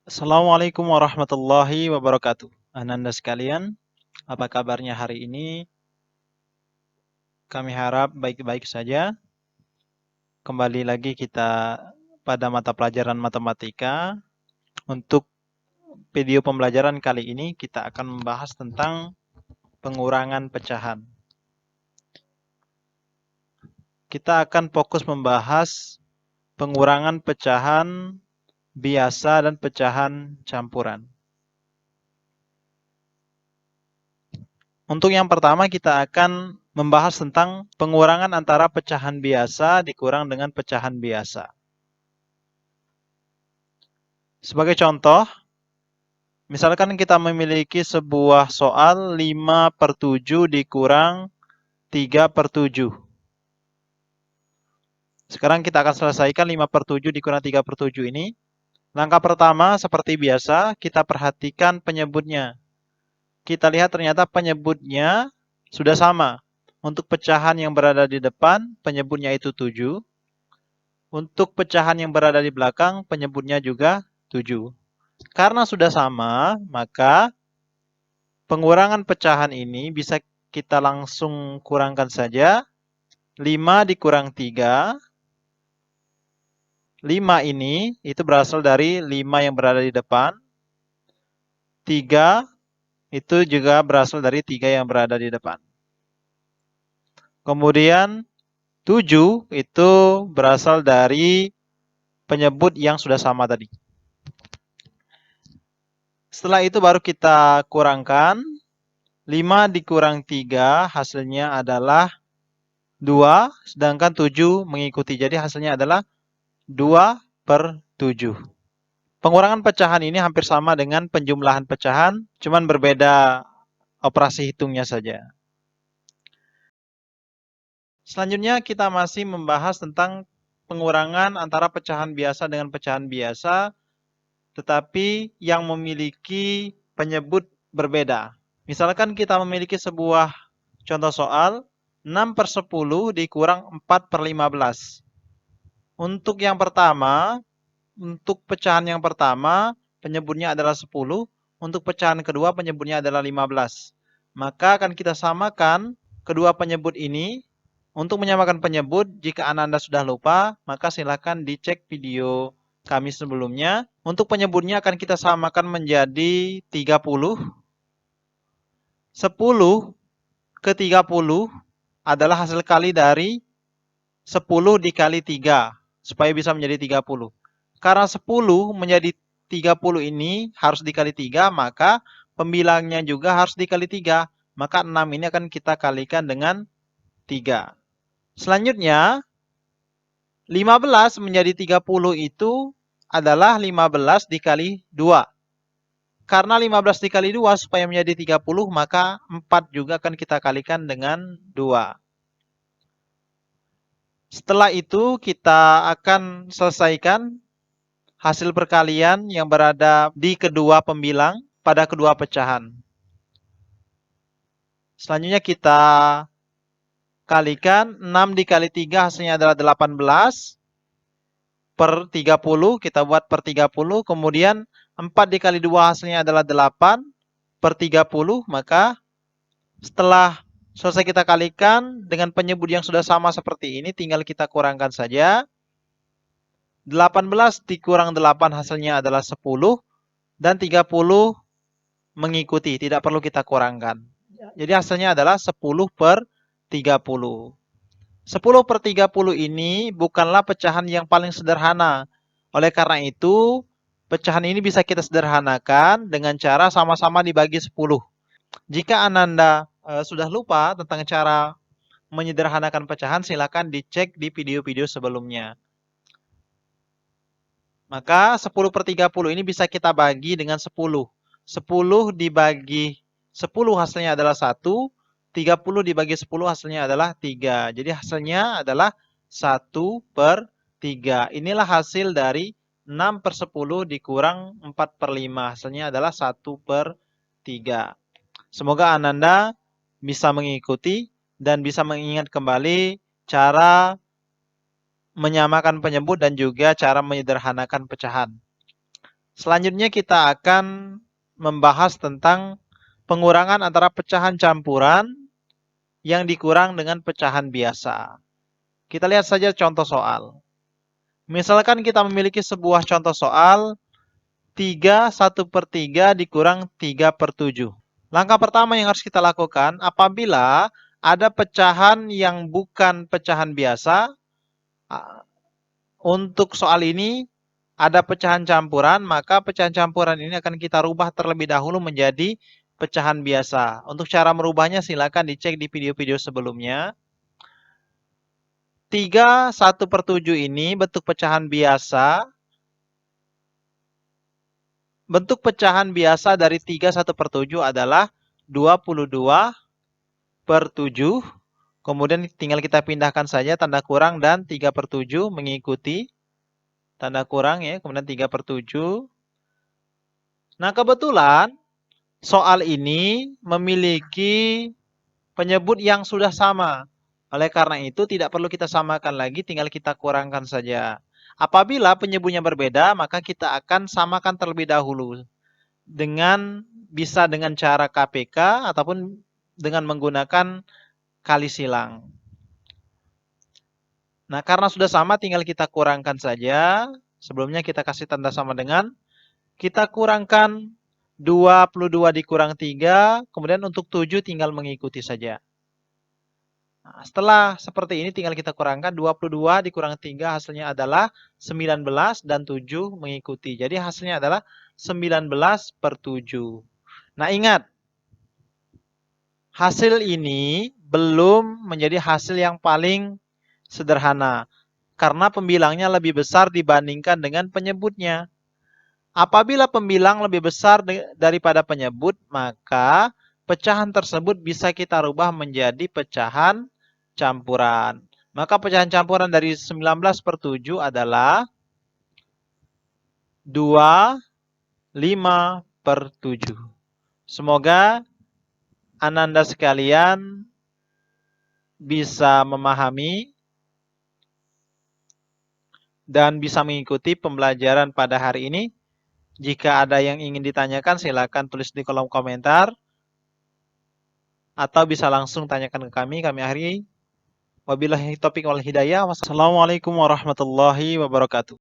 Assalamualaikum warahmatullahi wabarakatuh. Ananda sekalian, apa kabarnya hari ini? Kami harap baik-baik saja. Kembali lagi kita pada mata pelajaran matematika. Untuk video pembelajaran kali ini kita akan membahas tentang pengurangan pecahan. Kita akan fokus membahas pengurangan pecahan biasa dan pecahan campuran. Untuk yang pertama kita akan membahas tentang pengurangan antara pecahan biasa dikurang dengan pecahan biasa. Sebagai contoh, misalkan kita memiliki sebuah soal 5/7 dikurang 3/7. Sekarang kita akan selesaikan 5/7 dikurang 3/7 ini. Langkah pertama seperti biasa, kita perhatikan penyebutnya. Kita lihat ternyata penyebutnya sudah sama. Untuk pecahan yang berada di depan, penyebutnya itu 7. Untuk pecahan yang berada di belakang, penyebutnya juga 7. Karena sudah sama, maka pengurangan pecahan ini bisa kita langsung kurangkan saja. 5 dikurang 3. 5 ini itu berasal dari 5 yang berada di depan. 3 itu juga berasal dari 3 yang berada di depan. Kemudian 7 itu berasal dari penyebut yang sudah sama tadi. Setelah itu baru kita kurangkan. 5 dikurang 3 hasilnya adalah 2, sedangkan 7 mengikuti. Jadi hasilnya adalah 2/7. Pengurangan pecahan ini hampir sama dengan penjumlahan pecahan, cuman berbeda operasi hitungnya saja. Selanjutnya kita masih membahas tentang pengurangan antara pecahan biasa dengan pecahan biasa, tetapi yang memiliki penyebut berbeda. Misalkan kita memiliki sebuah contoh soal 6/10 dikurang 4/15. Untuk yang pertama, untuk pecahan yang pertama, penyebutnya adalah 10. Untuk pecahan kedua, penyebutnya adalah 15. Maka akan kita samakan kedua penyebut ini. Untuk menyamakan penyebut, jika Ananda sudah lupa, maka silakan dicek video kami sebelumnya. Untuk penyebutnya akan kita samakan menjadi 30. 10 ke 30 adalah hasil kali dari 10 dikali 3, supaya bisa menjadi 30. Karena 10 menjadi 30 ini harus dikali 3, maka pembilangnya juga harus dikali 3. Maka 6 ini akan kita kalikan dengan 3. Selanjutnya, 15 menjadi 30 itu adalah 15 dikali 2. Karena 15 dikali 2 supaya menjadi 30, maka 4 juga akan kita kalikan dengan 2. Setelah itu kita akan selesaikan hasil perkalian yang berada di kedua pembilang pada kedua pecahan. Selanjutnya kita kalikan 6 dikali 3 hasilnya adalah 18 per 30, kita buat per 30, kemudian 4 dikali 2 hasilnya adalah 8 per 30, maka setelah selesai kita kalikan dengan penyebut yang sudah sama seperti ini, tinggal kita kurangkan saja. 18 dikurang 8 hasilnya adalah 10, dan 30 mengikuti, tidak perlu kita kurangkan. Jadi hasilnya adalah 10/30. 10/30 ini bukanlah pecahan yang paling sederhana. Oleh karena itu, pecahan ini bisa kita sederhanakan dengan cara sama-sama dibagi 10. Jika Ananda sudah lupa tentang cara menyederhanakan pecahan, silakan dicek di video-video sebelumnya. Maka 10/30 ini bisa kita bagi dengan 10. 10 dibagi 10 hasilnya adalah 1. 30 dibagi 10 hasilnya adalah 3. Jadi hasilnya adalah 1/3. Inilah hasil dari 6/10 dikurang 4/5. Hasilnya adalah 1/3. Semoga Ananda bisa mengikuti dan bisa mengingat kembali cara menyamakan penyebut dan juga cara menyederhanakan pecahan. Selanjutnya kita akan membahas tentang pengurangan antara pecahan campuran yang dikurang dengan pecahan biasa. Kita lihat saja contoh soal. Misalkan kita memiliki sebuah contoh soal 3 1/3 dikurang 3/7. Langkah pertama yang harus kita lakukan apabila ada pecahan yang bukan pecahan biasa, untuk soal ini ada pecahan campuran, maka pecahan campuran ini akan kita rubah terlebih dahulu menjadi pecahan biasa. Untuk cara merubahnya silakan dicek di video-video sebelumnya. 3 1/7 ini bentuk pecahan biasa. Bentuk pecahan biasa dari 3 1/7 adalah 22/7. Kemudian tinggal kita pindahkan saja tanda kurang dan 3/7 mengikuti tanda kurang ya, kemudian 3/7. Nah, kebetulan soal ini memiliki penyebut yang sudah sama. Oleh karena itu tidak perlu kita samakan lagi, tinggal kita kurangkan saja. Apabila penyebutnya berbeda, maka kita akan samakan terlebih dahulu. Bisa dengan cara KPK ataupun dengan menggunakan kali silang. Nah, karena sudah sama tinggal kita kurangkan saja. Sebelumnya kita kasih tanda sama dengan, kita kurangkan 22 dikurang 3, kemudian untuk 7 tinggal mengikuti saja. Nah, setelah seperti ini tinggal kita kurangkan 22 dikurang 3 hasilnya adalah 19 dan 7 mengikuti. Jadi hasilnya adalah 19/7. Nah, ingat, hasil ini belum menjadi hasil yang paling sederhana karena pembilangnya lebih besar dibandingkan dengan penyebutnya. Apabila pembilang lebih besar daripada penyebut, maka pecahan tersebut bisa kita rubah menjadi pecahan campuran. Maka pecahan campuran dari 19/7 adalah 25/7. Semoga Ananda sekalian bisa memahami dan bisa mengikuti pembelajaran pada hari ini. Jika ada yang ingin ditanyakan, silakan tulis di kolom komentar. Atau bisa langsung tanyakan ke kami akhiri. Wabillahi taufiq wal hidayah. Wassalamualaikum warahmatullahi wabarakatuh.